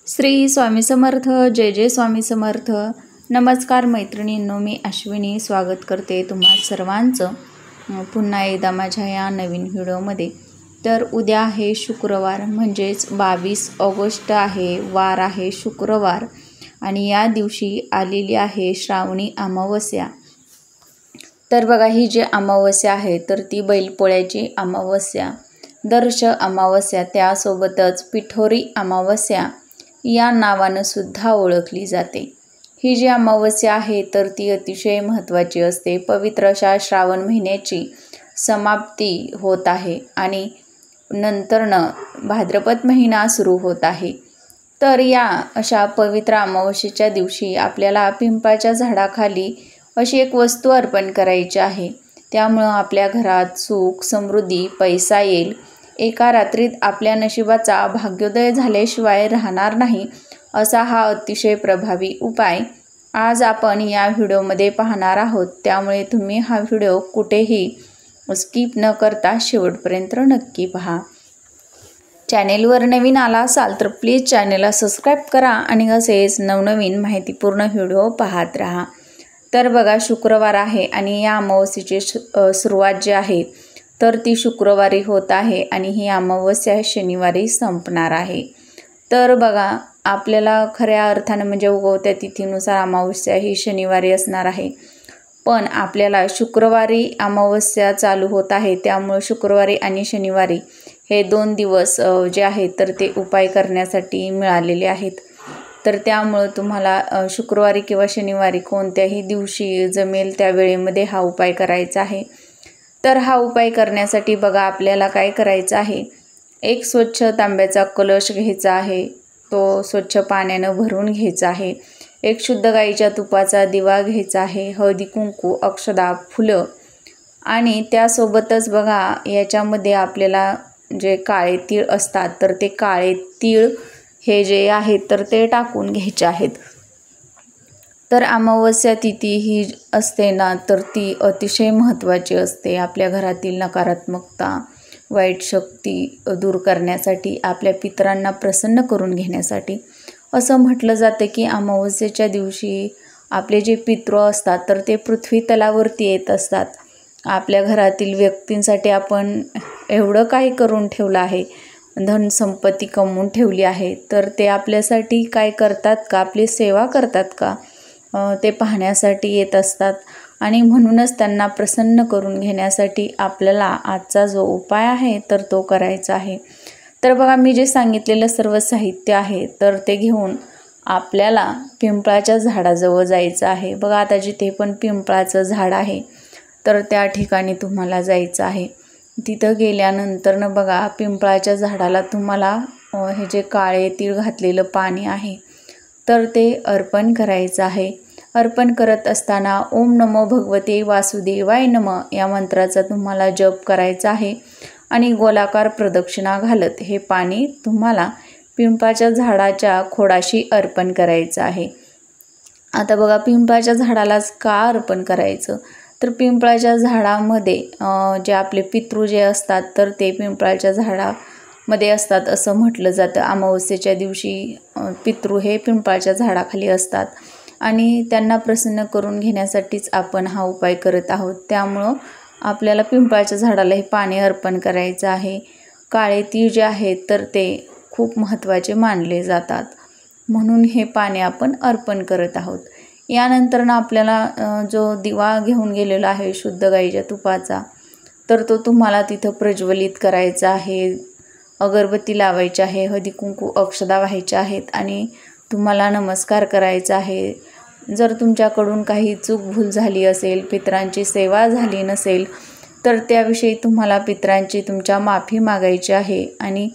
श्री स्वामी समर्थ. जय जय स्वामी समर्थ. नमस्कार मैत्रिणींनो, मी अश्विनी स्वागत करते तुम्हा सर्वांचं पुन्हा एकदा माझ्या या नवीन व्हिडिओमध्ये. तर उद्या आहे शुक्रवार, म्हणजेच 22 ऑगस्ट आहे, वार आहे शुक्रवार आणि या दिवशी आलेली आहे श्रावणी अमावस्या. तर बघा, ही जी अमावस्या आहे तर ती बैलपोळ्याची अमावस्या, दर्श अमावस्या, त्यासोबतच पिठोरी अमावस्या या नावानं सुद्धा ओळखली जाते. ही जी अमावस्या आहे तर ती अतिशय महत्त्वाची असते. पवित्र अशा श्रावण महिन्याची समाप्ती होत आहे आणि नंतरनं भाद्रपद महिना सुरू होत आहे. तर या अशा पवित्र अमावस्येच्या दिवशी आपल्याला पिंपळाच्या झाडाखाली अशी एक वस्तू अर्पण करायची आहे. त्यामुळं आपल्या घरात सुख, समृद्धी, पैसा येईल. एका रात्रीत आपल्या नशिबाचा भाग्योदय झाल्याशिवाय राहणार नाही, असा हा अतिशय प्रभावी उपाय आज आपण या व्हिडिओमध्ये पाहणार आहोत. त्यामुळे तुम्ही हा व्हिडिओ कुठेही स्किप न करता शेवटपर्यंत नक्की पहा. चॅनेलवर नवीन आला असाल तर प्लीज चॅनेलला सबस्क्राईब करा आणि असेच नवनवीन माहितीपूर्ण व्हिडिओ पाहत राहा. तर बघा, शुक्रवार आहे आणि या अमावस्येची सुरुवात जी आहे तर ती शुक्रवारी होत आहे आणि ही अमावस्या शनिवारी संपणार आहे. तर बघा, आपल्याला खऱ्या अर्थानं म्हणजे उगवत्या तिथीनुसार अमावस्या ही शनिवारी असणार आहे, पण आपल्याला शुक्रवारी अमावस्या चालू होत आहे. त्यामुळे शुक्रवारी आणि शनिवारी हे 2 दिवस जे आहेत तर ते उपाय करण्यासाठी मिळालेले आहेत. तर त्यामुळं तुम्हाला शुक्रवारी किंवा शनिवारी कोणत्याही दिवशी जमेल त्या वेळेमध्ये हा उपाय करायचा आहे. तर हा उपाय करण्यासाठी बघा, आपल्याला काय करायचं आहे, एक स्वच्छ तांब्याचा कलश घ्यायचा आहे. तो स्वच्छ पाण्यानं भरून घ्यायचा आहे. एक शुद्ध गाईच्या तुपाचा दिवा घ्यायचा आहे. हळदी कुंकू, अक्षदा, फुलं आणि त्यासोबतच बघा, याच्यामध्ये आपल्याला जे काळे तीळ असतात तर ते काळे तीळ हे जे आहेत तर ते टाकून घ्यायचे आहेत. तर अमावस्या तिथी ही असते ना, तर ती अतिशय महत्त्वाची असते. आपल्या घरातील नकारात्मकता, वाईट शक्ती दूर करण्यासाठी, आपल्या पितरांना प्रसन्न करून घेण्यासाठी. असं म्हटलं जातं की अमावस्येच्या दिवशी आपले जे पितृ असतात तर ते पृथ्वी तलावरती येत असतात. आपल्या घरातील व्यक्तींसाठी आपण एवढं काही करून ठेवलं आहे, धनसंपत्ती कमवून ठेवली आहे, तर ते आपल्यासाठी काय करतात का, आपली सेवा करतात का, ते पाहण्यासाठी येत असतात. आणि म्हणूनच त्यांना प्रसन्न करून घेण्यासाठी आपल्याला आजचा जो उपाय आहे तर तो करायचा आहे. तर बघा, मी जे सांगितलेलं सर्व साहित्य आहे तर ते घेऊन आपल्याला पिंपळाच्या झाडाजवळ जायचं आहे. बघा, आता जिथे पण पिंपळाचं झाड आहे तर त्या ठिकाणी तुम्हाला जायचं आहे. तिथं गेल्यानंतरनं बघा, पिंपळाच्या झाडाला तुम्हाला हे जे काळे तीळ घातलेलं पाणी आहे तर ते अर्पण करायचं आहे. अर्पण करत असताना ओम नमो भगवते वासुदेवाय नमः या मंत्राचा तुम्हाला जप करायचा आहे आणि गोलाकार प्रदक्षिणा घालत हे पाणी तुम्हाला पिंपळाच्या झाडाच्या खोडाशी अर्पण करायचं आहे. आता बघा, पिंपळाच्या झाडालाच का अर्पण करायचं, तर पिंपळाच्या झाडामध्ये जे आपले पितृ जे असतात तर ते पिंपळाच्या झाडामध्ये असतात असं म्हटलं जातं. अमावस्येच्या दिवशी पितृ हे पिंपळाच्या झाडाखाली असतात आणि त्यांना प्रसन्न करून घेण्यासाठीच आपण हा उपाय करत आहोत. त्यामुळं आपल्याला पिंपळाच्या झाडाला हे पाणी अर्पण करायचं आहे. काळे तीळ जे आहेत तर ते खूप महत्त्वाचे मानले जातात, म्हणून हे पाणी आपण अर्पण करत आहोत. यानंतरनं आपल्याला जो दिवा घेऊन गेलेला आहे शुद्ध गाईच्या तुपाचा, तर तो तुम्हाला तिथं प्रज्वलित करायचा आहे. अगरबत्ती लावायची आहे, हळदी कुंकू, अक्षदा व्हायच्या आहेत आणि तुम्हाला नमस्कार करायचा आहे. जर तुमच्याकडून काही चूक भूल झाली असेल, पितरांची सेवा झाली नसेल तर त्याविषयी तुम्हाला पितरांची तुमच्या माफी मागायची आहे आणि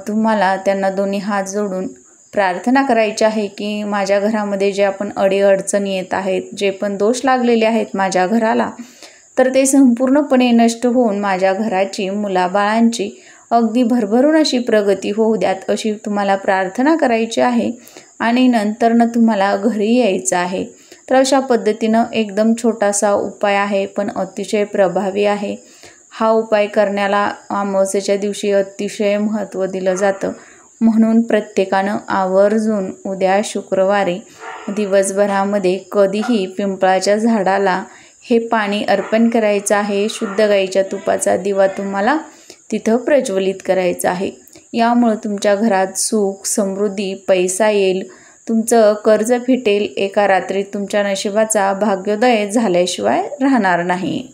तुम्हाला त्यांना दोन्ही हात जोडून प्रार्थना करायची आहे की माझ्या घरामध्ये जे आपण अडीअडचणी येत आहेत, जे पण दोष लागलेले आहेत माझ्या घराला, तर ते संपूर्णपणे नष्ट होऊन माझ्या घराची, मुलाबाळांची अगदी भरभरून अशी प्रगती होऊ द्यात, अशी तुम्हाला प्रार्थना करायची आहे आणि नंतरनं तुम्हाला घरी यायचं आहे. तर अशा पद्धतीनं एकदम छोटासा उपाय आहे पण अतिशय प्रभावी आहे. हा उपाय करण्याला अमावस्येच्या दिवशी अतिशय महत्त्व दिलं जातं. म्हणून प्रत्येकानं आवर्जून उद्या शुक्रवारी दिवसभरामध्ये कधीही पिंपळाच्या झाडाला हे पाणी अर्पण करायचं आहे. शुद्ध गाईच्या तुपाचा दिवा तुम्हाला तिथं प्रज्वलित करायचा आहे. यामुळं तुमच्या घरात सुख, समृद्धी, पैसा येईल, तुमचं कर्ज फिटेल, एका रात्रीत तुमच्या नशिबाचा भाग्योदय झाल्याशिवाय राहणार नाही.